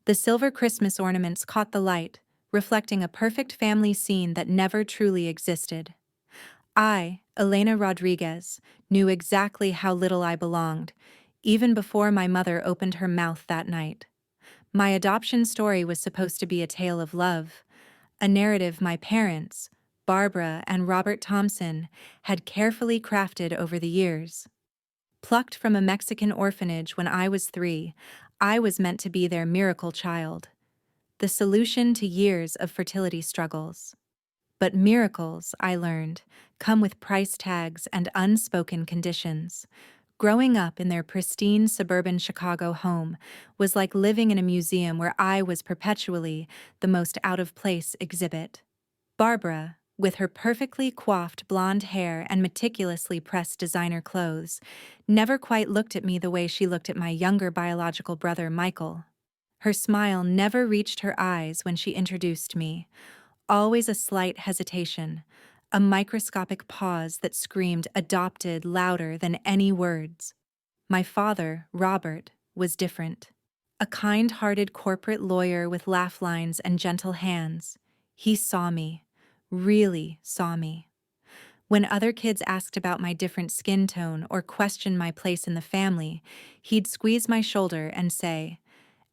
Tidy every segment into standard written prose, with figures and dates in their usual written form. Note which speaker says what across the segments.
Speaker 1: The silver Christmas ornaments caught the light, reflecting a perfect family scene that never truly existed. I, Elena Rodriguez, knew exactly how little I belonged, even before my mother opened her mouth that night. My adoption story was supposed to be a tale of love, a narrative my parents, Barbara and Robert Thompson, had carefully crafted over the years. Plucked from a Mexican orphanage when I was 3, I was meant to be their miracle child, the solution to years of fertility struggles. But miracles, I learned, come with price tags and unspoken conditions. Growing up in their pristine suburban Chicago home was like living in a museum where I was perpetually the most out-of-place exhibit. Barbara, with her perfectly coiffed blonde hair and meticulously pressed designer clothes, never quite looked at me the way she looked at my younger biological brother Michael. Her smile never reached her eyes when she introduced me, always a slight hesitation, a microscopic pause that screamed adopted louder than any words. My father, Robert, was different. A kind-hearted corporate lawyer with laugh lines and gentle hands. He saw me, really saw me. When other kids asked about my different skin tone or questioned my place in the family, he'd squeeze my shoulder and say,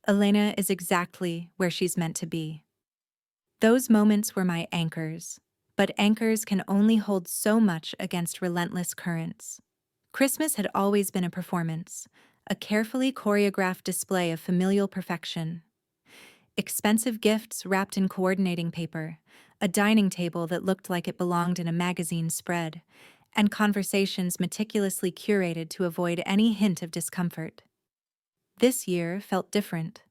Speaker 1: "Elena is exactly where she's meant to be." Those moments were my anchors, but anchors can only hold so much against relentless currents. Christmas had always been a performance, a carefully choreographed display of familial perfection. Expensive gifts wrapped in coordinating paper, a dining table that looked like it belonged in a magazine spread, and conversations meticulously curated to avoid any hint of discomfort. This year felt different.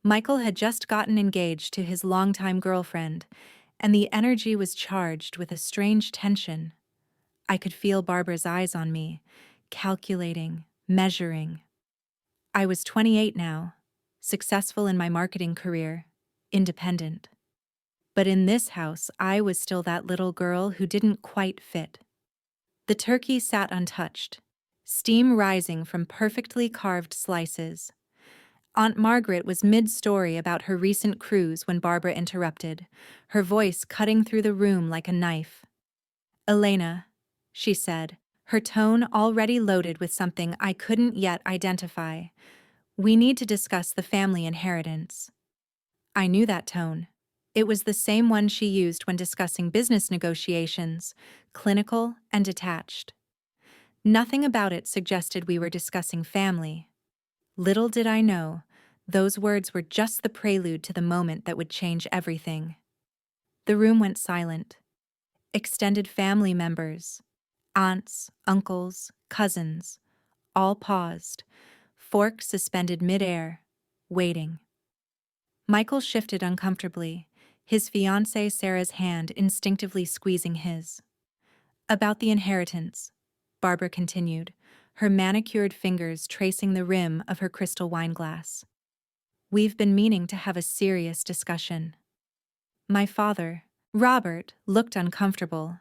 Speaker 1: Michael had just gotten engaged to his longtime girlfriend, and the energy was charged with a strange tension. I could feel Barbara's eyes on me, calculating, measuring. I was 28 now, successful in my marketing career, independent. But in this house, I was still that little girl who didn't quite fit. The turkey sat untouched, steam rising from perfectly carved slices. Aunt Margaret was mid-story about her recent cruise when Barbara interrupted, her voice cutting through the room like a knife. "Elena," she said, her tone already loaded with something I couldn't yet identify. "We need to discuss the family inheritance." I knew that tone. It was the same one she used when discussing business negotiations, clinical and detached. Nothing about it suggested we were discussing family. Little did I know, those words were just the prelude to the moment that would change everything. The room went silent. Extended family members, aunts, uncles, cousins, all paused, forks suspended midair, waiting. Michael shifted uncomfortably, his fiancée Sarah's hand instinctively squeezing his. "About the inheritance," Barbara continued, her manicured fingers tracing the rim of her crystal wineglass. "We've been meaning to have a serious discussion." My father, Robert, looked uncomfortable.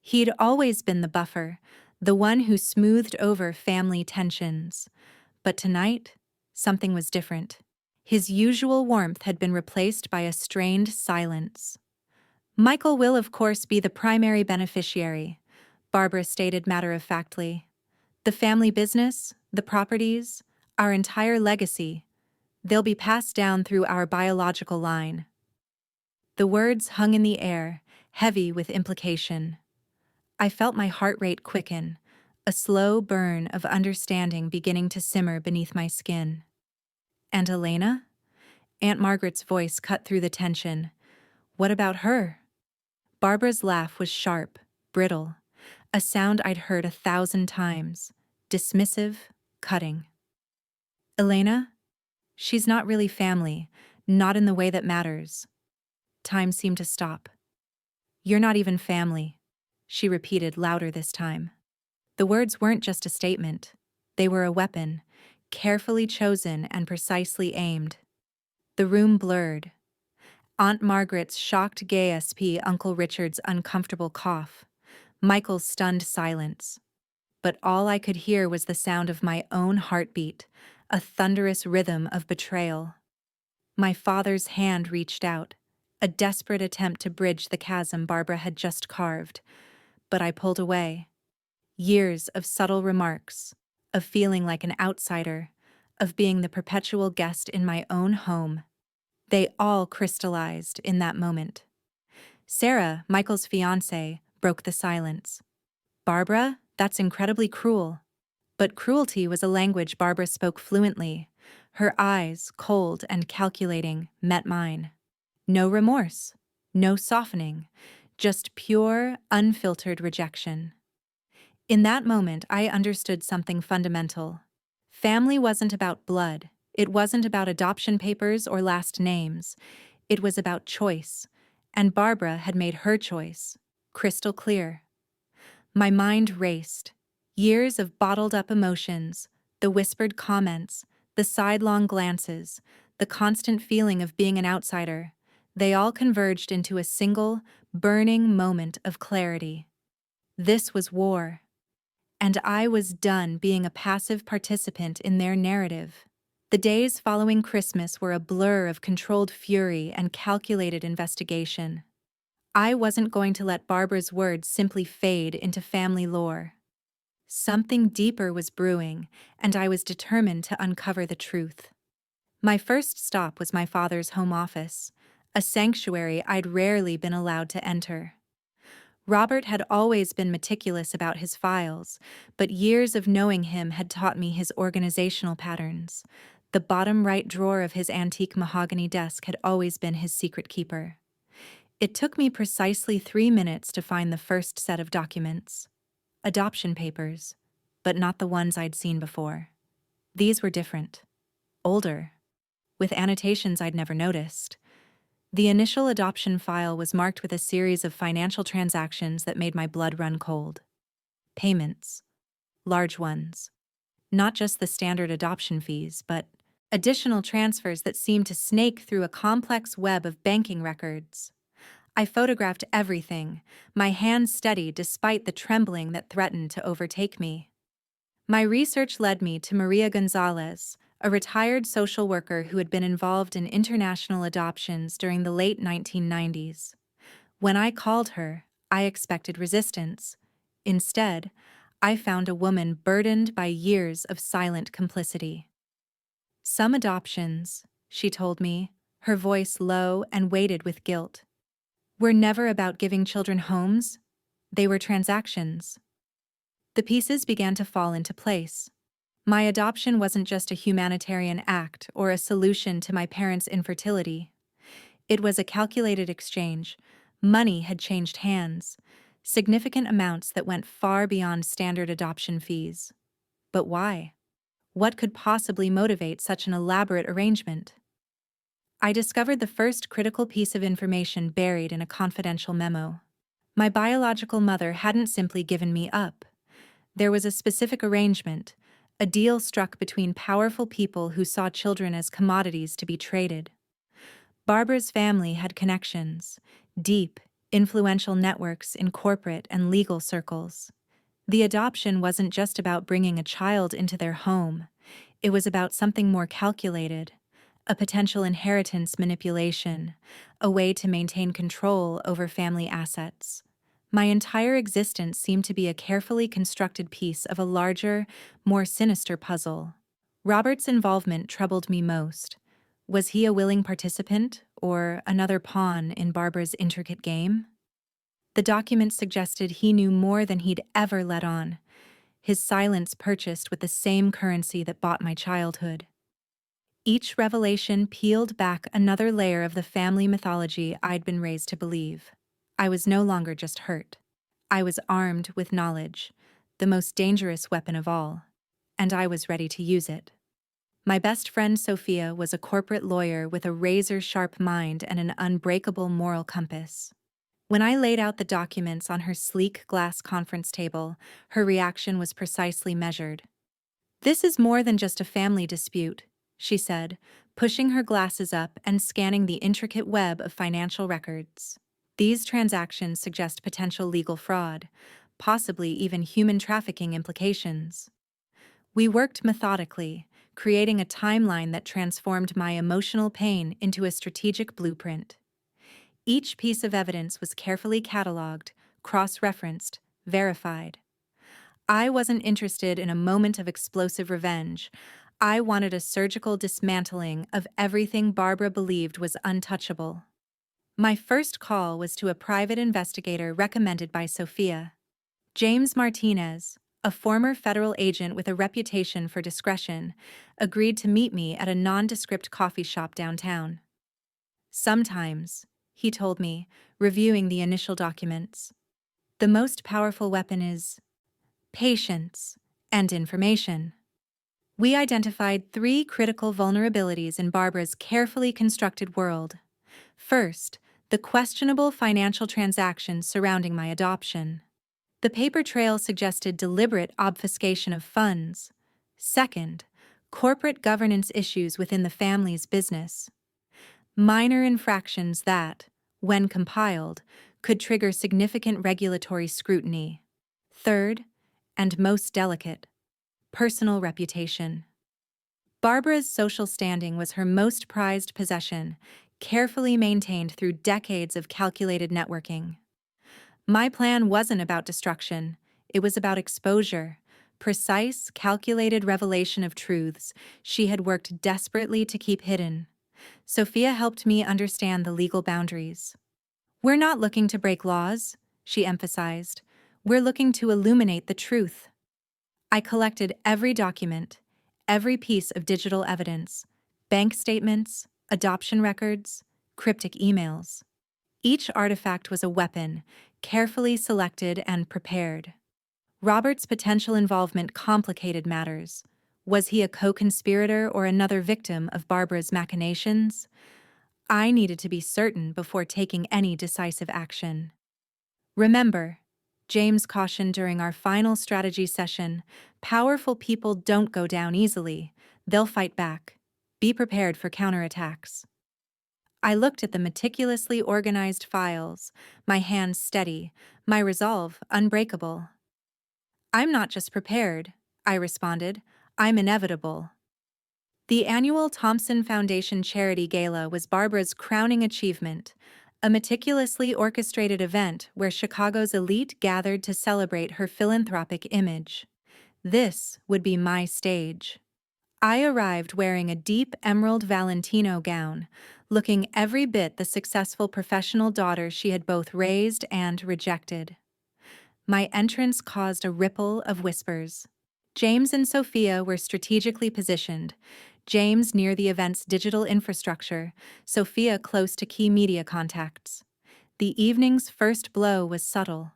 Speaker 1: He'd always been the buffer, the one who smoothed over family tensions. But tonight, something was different. His usual warmth had been replaced by a strained silence. "Michael will, of course, be the primary beneficiary," Barbara stated matter-of-factly. "The family business, the properties, our entire legacy, they'll be passed down through our biological line." The words hung in the air, heavy with implication. I felt my heart rate quicken, a slow burn of understanding beginning to simmer beneath my skin. "And Elena?" Aunt Margaret's voice cut through the tension. "What about her?" Barbara's laugh was sharp, brittle, a sound I'd heard 1,000 times, dismissive, cutting. "Elena? She's not really family, not in the way that matters." Time seemed to stop. "You're not even family," she repeated louder this time. The words weren't just a statement. They were a weapon, carefully chosen and precisely aimed. The room blurred. Aunt Margaret's shocked gasp, Uncle Richard's uncomfortable cough, Michael's stunned silence. But all I could hear was the sound of my own heartbeat, a thunderous rhythm of betrayal. My father's hand reached out, a desperate attempt to bridge the chasm Barbara had just carved, but I pulled away. Years of subtle remarks, of feeling like an outsider, of being the perpetual guest in my own home. They all crystallized in that moment. Sarah, Michael's fiancée, broke the silence. Barbara, that's incredibly cruel. But cruelty was a language Barbara spoke fluently. Her eyes, cold and calculating, met mine. No remorse, no softening, just pure, unfiltered rejection. In that moment, I understood something fundamental. Family wasn't about blood. It wasn't about adoption papers or last names. It was about choice. And Barbara had made her choice. Crystal clear. My mind raced. Years of bottled-up emotions, the whispered comments, the sidelong glances, the constant feeling of being an outsider, they all converged into a single, burning moment of clarity. This was war. And I was done being a passive participant in their narrative. The days following Christmas were a blur of controlled fury and calculated investigation. I wasn't going to let Barbara's words simply fade into family lore. Something deeper was brewing, and I was determined to uncover the truth. My first stop was my father's home office, a sanctuary I'd rarely been allowed to enter. Robert had always been meticulous about his files, but years of knowing him had taught me his organizational patterns. The bottom right drawer of his antique mahogany desk had always been his secret keeper. It took me precisely 3 minutes to find the first set of documents. Adoption papers, but not the ones I'd seen before. These were different. Older. With annotations I'd never noticed. The initial adoption file was marked with a series of financial transactions that made my blood run cold. Payments. Large ones. Not just the standard adoption fees, but additional transfers that seemed to snake through a complex web of banking records. I photographed everything, my hands steady despite the trembling that threatened to overtake me. My research led me to Maria Gonzalez, a retired social worker who had been involved in international adoptions during the late 1990s. When I called her, I expected resistance. Instead, I found a woman burdened by years of silent complicity. Some adoptions, she told me, her voice low and weighted with guilt, were never about giving children homes. They were transactions. The pieces began to fall into place. My adoption wasn't just a humanitarian act or a solution to my parents' infertility. It was a calculated exchange. Money had changed hands, significant amounts that went far beyond standard adoption fees. But why? What could possibly motivate such an elaborate arrangement? I discovered the first critical piece of information buried in a confidential memo. My biological mother hadn't simply given me up. There was a specific arrangement, a deal struck between powerful people who saw children as commodities to be traded. Barbara's family had connections, deep, influential networks in corporate and legal circles. The adoption wasn't just about bringing a child into their home. It was about something more calculated, a potential inheritance manipulation, a way to maintain control over family assets. My entire existence seemed to be a carefully constructed piece of a larger, more sinister puzzle. Robert's involvement troubled me most. Was he a willing participant, or another pawn in Barbara's intricate game? The documents suggested he knew more than he'd ever let on, his silence purchased with the same currency that bought my childhood. Each revelation peeled back another layer of the family mythology I'd been raised to believe. I was no longer just hurt. I was armed with knowledge, the most dangerous weapon of all, and I was ready to use it. My best friend Sophia was a corporate lawyer with a razor-sharp mind and an unbreakable moral compass. When I laid out the documents on her sleek glass conference table, her reaction was precisely measured. "This is more than just a family dispute," she said, pushing her glasses up and scanning the intricate web of financial records. "These transactions suggest potential legal fraud, possibly even human trafficking implications." We worked methodically, creating a timeline that transformed my emotional pain into a strategic blueprint. Each piece of evidence was carefully cataloged, cross-referenced, verified. I wasn't interested in a moment of explosive revenge. I wanted a surgical dismantling of everything Barbara believed was untouchable. My first call was to a private investigator recommended by Sophia. James Martinez, a former federal agent with a reputation for discretion, agreed to meet me at a nondescript coffee shop downtown. Sometimes, he told me, reviewing the initial documents, the most powerful weapon is patience and information. We identified three critical vulnerabilities in Barbara's carefully constructed world. First, the questionable financial transactions surrounding my adoption. The paper trail suggested deliberate obfuscation of funds. Second, corporate governance issues within the family's business. Minor infractions that, when compiled, could trigger significant regulatory scrutiny. Third, and most delicate, personal reputation. Barbara's social standing was her most prized possession, carefully maintained through decades of calculated networking. My plan wasn't about destruction, it was about exposure, precise, calculated revelation of truths she had worked desperately to keep hidden. Sophia helped me understand the legal boundaries. We're not looking to break laws, she emphasized. We're looking to illuminate the truth. I collected every document, every piece of digital evidence, bank statements, adoption records, cryptic emails. Each artifact was a weapon, carefully selected and prepared. Robert's potential involvement complicated matters. Was he a co-conspirator or another victim of Barbara's machinations? I needed to be certain before taking any decisive action. Remember, James cautioned during our final strategy session, powerful people don't go down easily. They'll fight back. Be prepared for counterattacks. I looked at the meticulously organized files, my hands steady, my resolve unbreakable. I'm not just prepared, I responded. I'm inevitable. The annual Thompson Foundation Charity Gala was Barbara's crowning achievement, a meticulously orchestrated event where Chicago's elite gathered to celebrate her philanthropic image. This would be my stage. I arrived wearing a deep emerald Valentino gown, looking every bit the successful professional daughter she had both raised and rejected. My entrance caused a ripple of whispers. James and Sophia were strategically positioned, James near the event's digital infrastructure, Sophia close to key media contacts. The evening's first blow was subtle.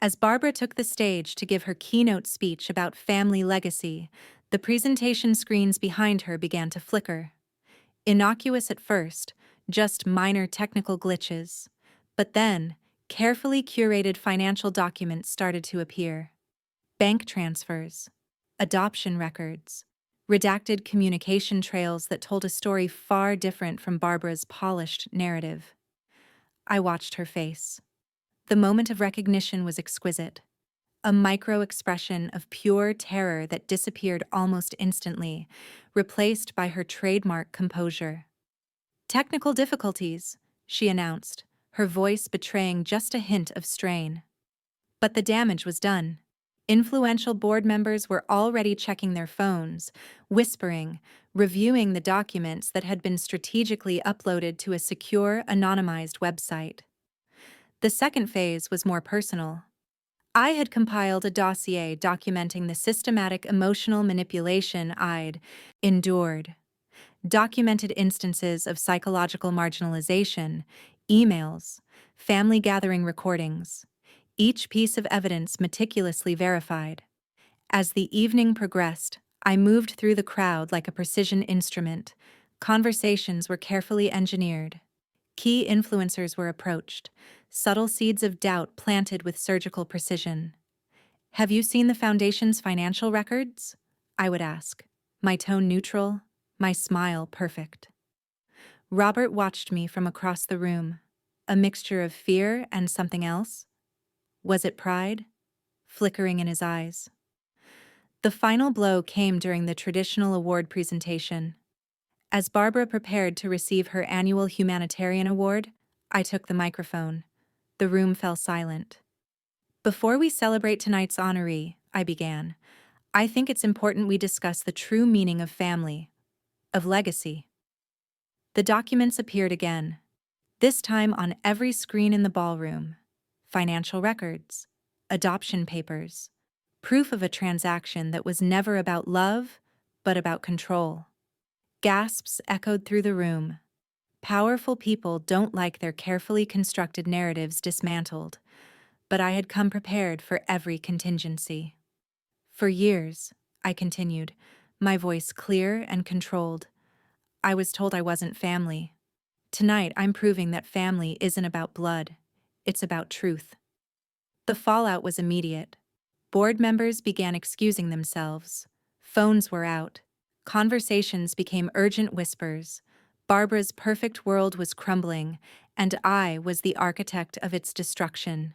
Speaker 1: As Barbara took the stage to give her keynote speech about family legacy, the presentation screens behind her began to flicker. Innocuous at first, just minor technical glitches. But then, carefully curated financial documents started to appear. Bank transfers, adoption records, redacted communication trails that told a story far different from Barbara's polished narrative. I watched her face. The moment of recognition was exquisite. A micro-expression of pure terror that disappeared almost instantly, replaced by her trademark composure. "Technical difficulties," she announced, her voice betraying just a hint of strain. But the damage was done. Influential board members were already checking their phones, whispering, reviewing the documents that had been strategically uploaded to a secure, anonymized website. The second phase was more personal. I had compiled a dossier documenting the systematic emotional manipulation I'd endured. Documented instances of psychological marginalization, emails, family gathering recordings, each piece of evidence meticulously verified. As the evening progressed, I moved through the crowd like a precision instrument. Conversations were carefully engineered. Key influencers were approached, subtle seeds of doubt planted with surgical precision. "Have you seen the Foundation's financial records?" I would ask, my tone neutral, my smile perfect. Robert watched me from across the room, a mixture of fear and something else. Was it pride? Flickering in his eyes. The final blow came during the traditional award presentation. As Barbara prepared to receive her annual humanitarian award, I took the microphone. The room fell silent. Before we celebrate tonight's honoree, I began, I think it's important we discuss the true meaning of family, of legacy. The documents appeared again, this time on every screen in the ballroom. Financial records, adoption papers, proof of a transaction that was never about love, but about control. Gasps echoed through the room. Powerful people don't like their carefully constructed narratives dismantled, but I had come prepared for every contingency. For years, I continued, my voice clear and controlled, I was told I wasn't family. Tonight, I'm proving that family isn't about blood. It's about truth. The fallout was immediate. Board members began excusing themselves. Phones were out. Conversations became urgent whispers. Barbara's perfect world was crumbling, and I was the architect of its destruction.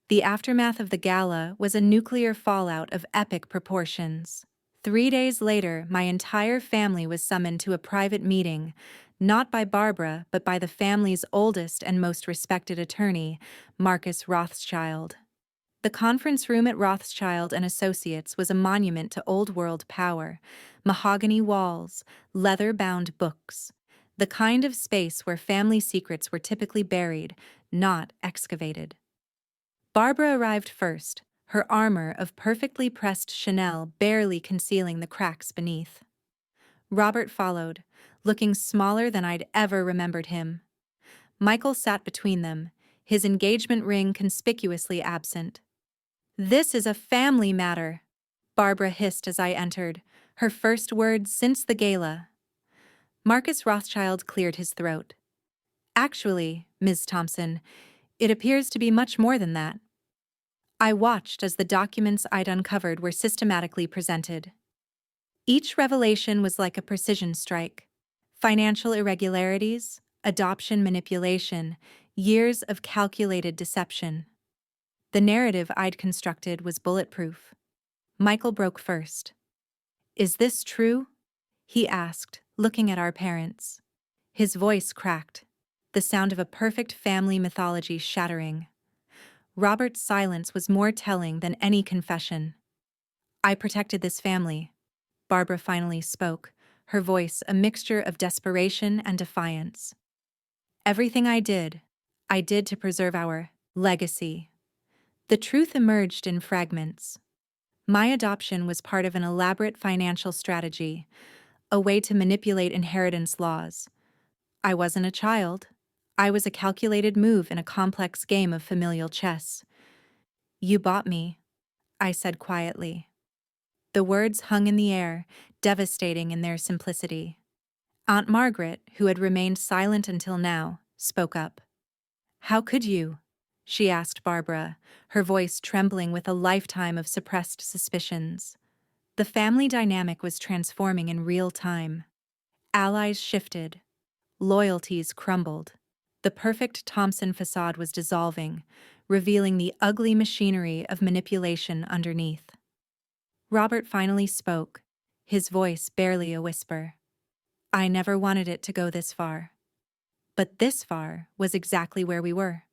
Speaker 1: The aftermath of the gala was a nuclear fallout of epic proportions. 3 days later, my entire family was summoned to a private meeting, not by Barbara, but by the family's oldest and most respected attorney, Marcus Rothschild. The conference room at Rothschild and Associates was a monument to old-world power, mahogany walls, leather-bound books, the kind of space where family secrets were typically buried, not excavated. Barbara arrived first, her armor of perfectly pressed Chanel barely concealing the cracks beneath. Robert followed, looking smaller than I'd ever remembered him. Michael sat between them, his engagement ring conspicuously absent. "This is a family matter," Barbara hissed as I entered, her first words since the gala. Marcus Rothschild cleared his throat. "Actually, Ms. Thompson, it appears to be much more than that." I watched as the documents I'd uncovered were systematically presented. Each revelation was like a precision strike. Financial irregularities, adoption manipulation, years of calculated deception. The narrative I'd constructed was bulletproof. Michael broke first. "Is this true?" he asked, looking at our parents. His voice cracked, the sound of a perfect family mythology shattering. Robert's silence was more telling than any confession. "I protected this family," Barbara finally spoke, her voice a mixture of desperation and defiance. "Everything I did to preserve our legacy." The truth emerged in fragments. My adoption was part of an elaborate financial strategy, a way to manipulate inheritance laws. I wasn't a child. I was a calculated move in a complex game of familial chess. "You bought me," I said quietly. The words hung in the air, devastating in their simplicity. Aunt Margaret, who had remained silent until now, spoke up. "How could you?" she asked Barbara, her voice trembling with a lifetime of suppressed suspicions. The family dynamic was transforming in real time. Allies shifted. Loyalties crumbled. The perfect Thompson facade was dissolving, revealing the ugly machinery of manipulation underneath. Robert finally spoke, his voice barely a whisper. "I never wanted it to go this far." But this far was exactly where we were.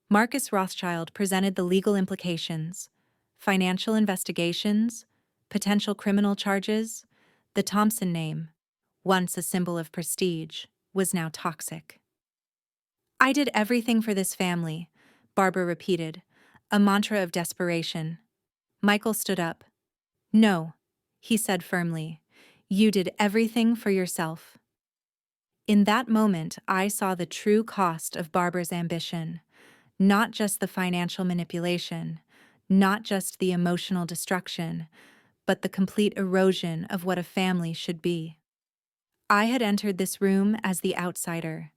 Speaker 1: Marcus Rothschild presented the legal implications: financial investigations, potential criminal charges. The Thompson name, once a symbol of prestige, was now toxic. "I did everything for this family," Barbara repeated, a mantra of desperation. Michael stood up. "No," he said firmly, "you did everything for yourself." In that moment, I saw the true cost of Barbara's ambition. Not just the financial manipulation, not just the emotional destruction, but the complete erosion of what a family should be. I had entered this room as the outsider,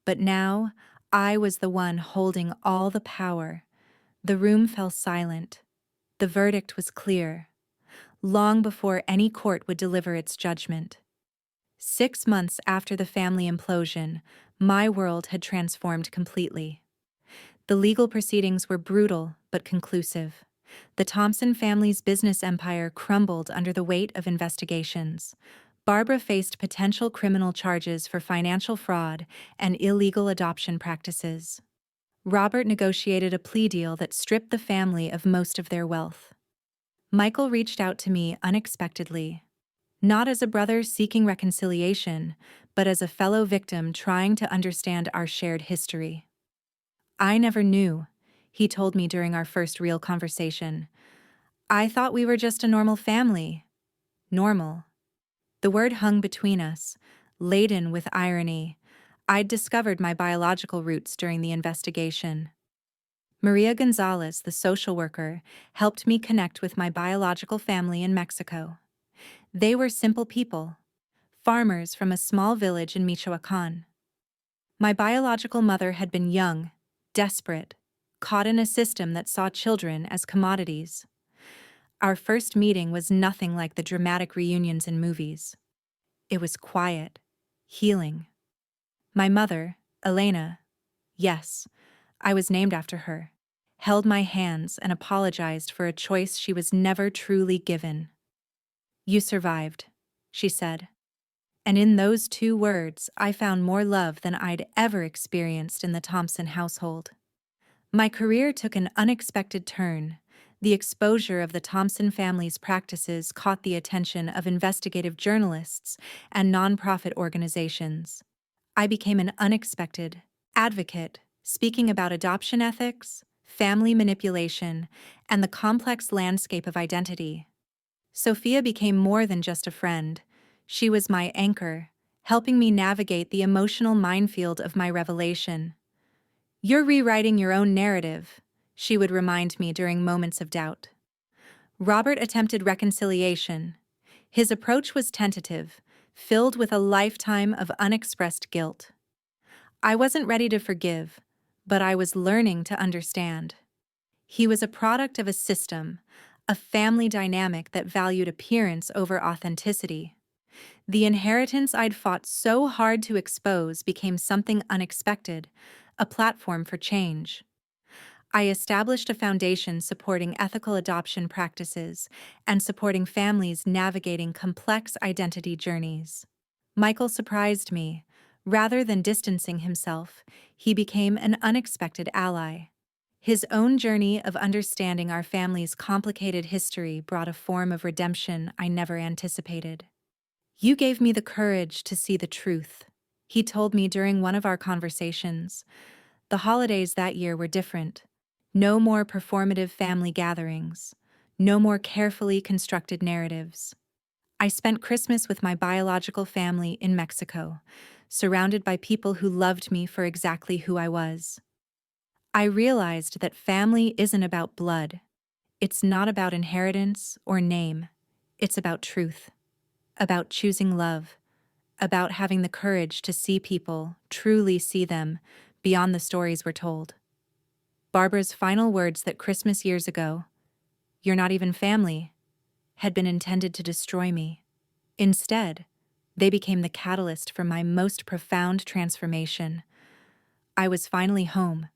Speaker 1: but now I was the one holding all the power. The room fell silent. The verdict was clear, long before any court would deliver its judgment. 6 months after the family implosion, my world had transformed completely. The legal proceedings were brutal but conclusive. The Thompson family's business empire crumbled under the weight of investigations. Barbara faced potential criminal charges for financial fraud and illegal adoption practices. Robert negotiated a plea deal that stripped the family of most of their wealth. Michael reached out to me unexpectedly, not as a brother seeking reconciliation, but as a fellow victim trying to understand our shared history. "I never knew," he told me during our first real conversation. "I thought we were just a normal family." Normal. The word hung between us, laden with irony. I'd discovered my biological roots during the investigation. Maria Gonzalez, the social worker, helped me connect with my biological family in Mexico. They were simple people, farmers from a small village in Michoacan. My biological mother had been young, desperate, caught in a system that saw children as commodities. Our first meeting was nothing like the dramatic reunions in movies. It was quiet, healing. My mother, Elena, yes, I was named after her, held my hands and apologized for a choice she was never truly given. "You survived," she said. And in those 2 words, I found more love than I'd ever experienced in the Thompson household. My career took an unexpected turn. The exposure of the Thompson family's practices caught the attention of investigative journalists and nonprofit organizations. I became an unexpected advocate, speaking about adoption ethics, family manipulation, and the complex landscape of identity. Sophia became more than just a friend. She was my anchor, helping me navigate the emotional minefield of my revelation. "You're rewriting your own narrative," she would remind me during moments of doubt. Robert attempted reconciliation. His approach was tentative, filled with a lifetime of unexpressed guilt. I wasn't ready to forgive, but I was learning to understand. He was a product of a system, a family dynamic that valued appearance over authenticity. The inheritance I'd fought so hard to expose became something unexpected, a platform for change. I established a foundation supporting ethical adoption practices and supporting families navigating complex identity journeys. Michael surprised me. Rather than distancing himself, he became an unexpected ally. His own journey of understanding our family's complicated history brought a form of redemption I never anticipated. "You gave me the courage to see the truth," he told me during one of our conversations. The holidays that year were different. No more performative family gatherings. No more carefully constructed narratives. I spent Christmas with my biological family in Mexico, surrounded by people who loved me for exactly who I was. I realized that family isn't about blood. It's not about inheritance or name. It's about truth, about choosing love, about having the courage to see people, truly see them, beyond the stories we're told. Barbara's final words that Christmas years ago, "You're not even family," had been intended to destroy me. Instead, they became the catalyst for my most profound transformation. I was finally home,